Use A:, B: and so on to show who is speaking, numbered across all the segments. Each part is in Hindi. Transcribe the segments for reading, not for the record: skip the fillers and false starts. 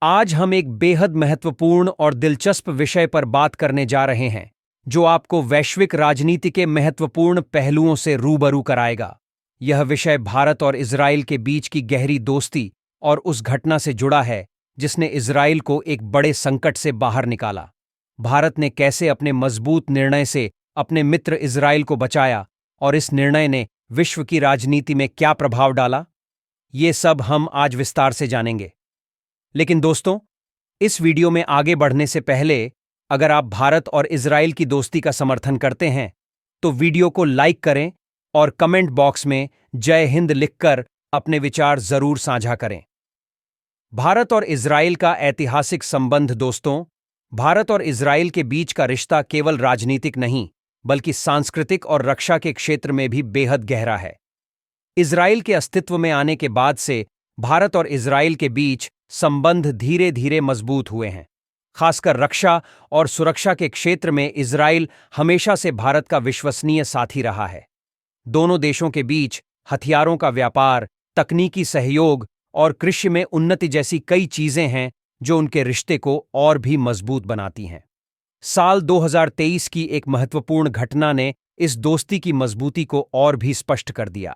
A: आज हम एक बेहद महत्वपूर्ण और दिलचस्प विषय पर बात करने जा रहे हैं, जो आपको वैश्विक राजनीति के महत्वपूर्ण पहलुओं से रूबरू कराएगा। यह विषय भारत और इजराइल के बीच की गहरी दोस्ती और उस घटना से जुड़ा है जिसने इजराइल को एक बड़े संकट से बाहर निकाला। भारत ने कैसे अपने मजबूत निर्णय से अपने मित्र इजराइल को बचाया और इस निर्णय ने विश्व की राजनीति में क्या प्रभाव डाला, ये सब हम आज विस्तार से जानेंगे। लेकिन दोस्तों, इस वीडियो में आगे बढ़ने से पहले अगर आप भारत और इजराइल की दोस्ती का समर्थन करते हैं तो वीडियो को लाइक करें और कमेंट बॉक्स में जय हिंद लिखकर अपने विचार जरूर साझा करें। भारत और इजराइल का ऐतिहासिक संबंध। दोस्तों, भारत और इजराइल के बीच का रिश्ता केवल राजनीतिक नहीं बल्कि सांस्कृतिक और रक्षा के क्षेत्र में भी बेहद गहरा है। इजराइल के अस्तित्व में आने के बाद से भारत और इजराइल के बीच संबंध धीरे धीरे मजबूत हुए हैं। खासकर रक्षा और सुरक्षा के क्षेत्र में इजराइल हमेशा से भारत का विश्वसनीय साथी रहा है। दोनों देशों के बीच हथियारों का व्यापार, तकनीकी सहयोग और कृषि में उन्नति जैसी कई चीजें हैं जो उनके रिश्ते को और भी मजबूत बनाती हैं। साल 2023 की एक महत्वपूर्ण घटना ने इस दोस्ती की मजबूती को और भी स्पष्ट कर दिया।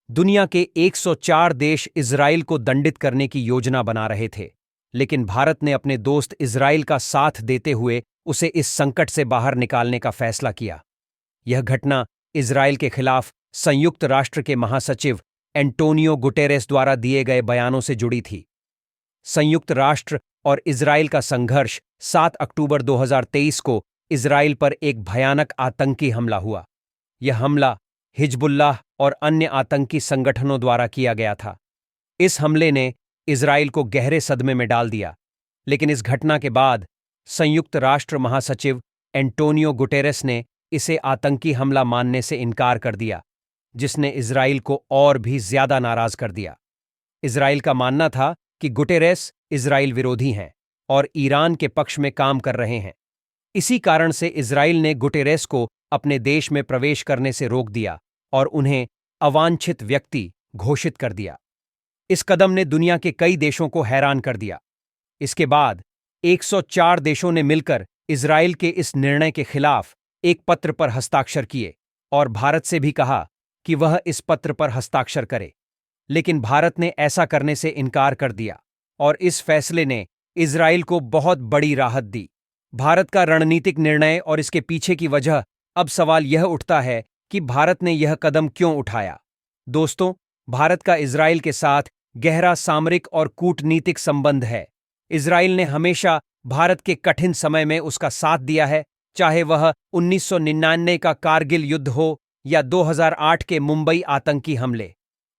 A: दुनिया के 104 देश इजराइल को दंडित करने की योजना बना रहे थे, लेकिन भारत ने अपने दोस्त इजराइल का साथ देते हुए उसे इस संकट से बाहर निकालने का फैसला किया। यह घटना इजराइल के खिलाफ संयुक्त राष्ट्र के महासचिव एंटोनियो गुटेरेस द्वारा दिए गए बयानों से जुड़ी थी। संयुक्त राष्ट्र और इजराइल का संघर्ष 7 अक्टूबर 2023 को इजराइल पर एक भयानक आतंकी हमला हुआ। यह हमला हिजबुल्लाह और अन्य आतंकी संगठनों द्वारा किया गया था। इस हमले ने इजराइल को गहरे सदमे में डाल दिया, लेकिन इस घटना के बाद संयुक्त राष्ट्र महासचिव एंटोनियो गुटेरेस ने इसे आतंकी हमला मानने से इनकार कर दिया, जिसने इजराइल को और भी ज्यादा नाराज कर दिया। इजराइल का मानना था कि गुटेरेस इजराइल विरोधी हैं और ईरान के पक्ष में काम कर रहे हैं। इसी कारण से इजराइल ने गुटेरेस को अपने देश में प्रवेश करने से रोक दिया और उन्हें अवांछित व्यक्ति घोषित कर दिया। इस कदम ने दुनिया के कई देशों को हैरान कर दिया। इसके बाद 104 देशों ने मिलकर इजराइल के इस निर्णय के खिलाफ एक पत्र पर हस्ताक्षर किए और भारत से भी कहा कि वह इस पत्र पर हस्ताक्षर करे, लेकिन भारत ने ऐसा करने से इनकार कर दिया और इस फैसले ने इजराइल को बहुत बड़ी राहत दी। भारत का रणनीतिक निर्णय और इसके पीछे की वजह। अब सवाल यह उठता है कि भारत ने यह कदम क्यों उठाया। दोस्तों, भारत का इजराइल के साथ गहरा सामरिक और कूटनीतिक संबंध है। इजराइल ने हमेशा भारत के कठिन समय में उसका साथ दिया है, चाहे वह 1999 का कारगिल युद्ध हो या 2008 के मुंबई आतंकी हमले।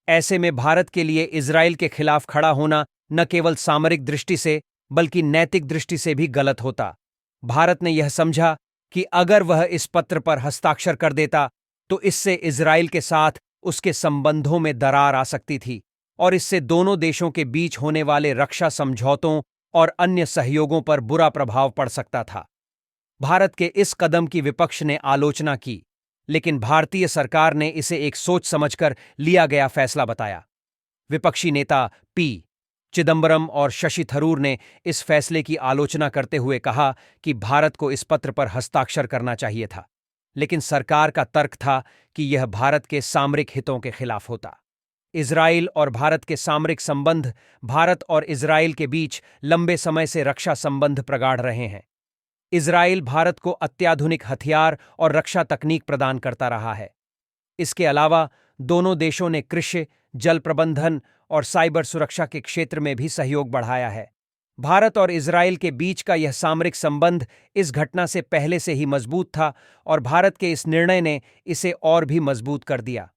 A: ऐसे में भारत के लिए इजराइल के खिलाफ खड़ा होना न केवल सामरिक दृष्टि से बल्कि नैतिक दृष्टि से भी गलत होता। भारत ने यह समझा कि अगर वह इस पत्र पर हस्ताक्षर कर देता तो इससे इजराइल के साथ उसके संबंधों में दरार आ सकती थी और इससे दोनों देशों के बीच होने वाले रक्षा समझौतों और अन्य सहयोगों पर बुरा प्रभाव पड़ सकता था। भारत के इस कदम की विपक्ष ने आलोचना की, लेकिन भारतीय सरकार ने इसे एक सोच समझकर लिया गया फैसला बताया। विपक्षी नेता पी चिदंबरम और शशि थरूर ने इस फैसले की आलोचना करते हुए कहा कि भारत को इस पत्र पर हस्ताक्षर करना चाहिए था, लेकिन सरकार का तर्क था कि यह भारत के सामरिक हितों के खिलाफ होता। इजराइल और भारत के सामरिक संबंध। भारत और इजराइल के बीच लंबे समय से रक्षा संबंध प्रगाढ़ रहे हैं। इजराइल भारत को अत्याधुनिक हथियार और रक्षा तकनीक प्रदान करता रहा है। इसके अलावा दोनों देशों ने कृषि, जल प्रबंधन और साइबर सुरक्षा के क्षेत्र में भी सहयोग बढ़ाया है। भारत और इजराइल के बीच का यह सामरिक संबंध इस घटना से पहले से ही मजबूत था और भारत के इस निर्णय ने इसे और भी मजबूत कर दिया।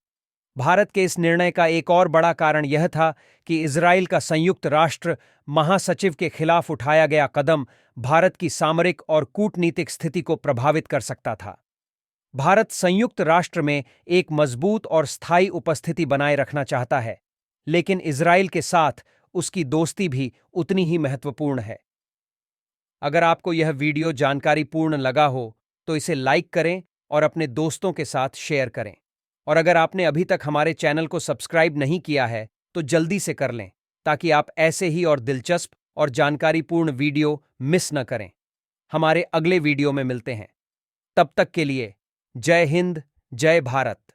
A: भारत के इस निर्णय का एक और बड़ा कारण यह था कि इजराइल का संयुक्त राष्ट्र महासचिव के खिलाफ उठाया गया कदम भारत की सामरिक और कूटनीतिक स्थिति को प्रभावित कर सकता था। भारत संयुक्त राष्ट्र में एक मजबूत और स्थायी उपस्थिति बनाए रखना चाहता है, लेकिन इजराइल के साथ उसकी दोस्ती भी उतनी ही महत्वपूर्ण है। अगर आपको यह वीडियो जानकारीपूर्ण लगा हो तो इसे लाइक करें और अपने दोस्तों के साथ शेयर करें। और अगर आपने अभी तक हमारे चैनल को सब्सक्राइब नहीं किया है तो जल्दी से कर लें, ताकि आप ऐसे ही और दिलचस्प और जानकारीपूर्ण वीडियो मिस न करें। हमारे अगले वीडियो में मिलते हैं। तब तक के लिए जय हिंद, जय भारत।